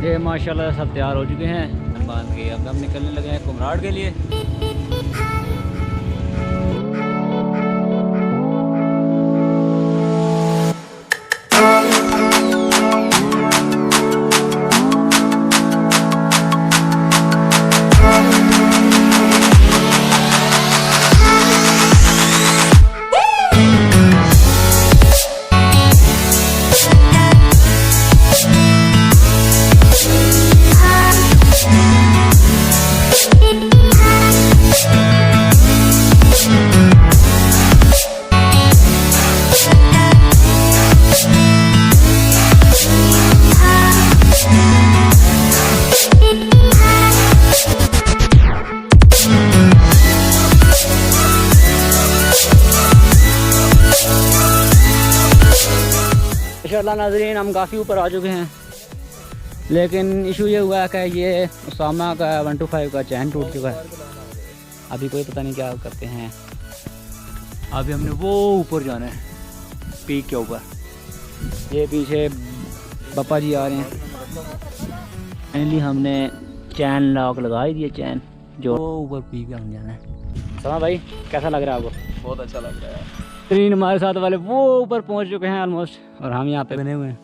ये माशाल्लाह सब तैयार हो चुके हैं बांध के। अब हम निकलने लगे हैं कुमराड के लिए। माशाअल्लाह नाज़रीन, हम काफ़ी ऊपर आ चुके हैं, लेकिन इशू ये हुआ है कि ये उसामा का 125 का चैन टूट चुका है। अभी कोई पता नहीं क्या करते हैं। अभी हमने वो ऊपर जाना है, पीक के ऊपर। ये पीछे पापा जी आ रहे हैं। फाइनली हमने चैन लॉक लगा ही दिया, चैन जो ऊपर पीक पे हम जाना है। समा भाई कैसा लग रहा है आपको? बहुत अच्छा लग रहा है। ट्रेन हमारे साथ वाले वो ऊपर पहुंच चुके हैं ऑलमोस्ट, और हम यहाँ पे बने हुए हैं।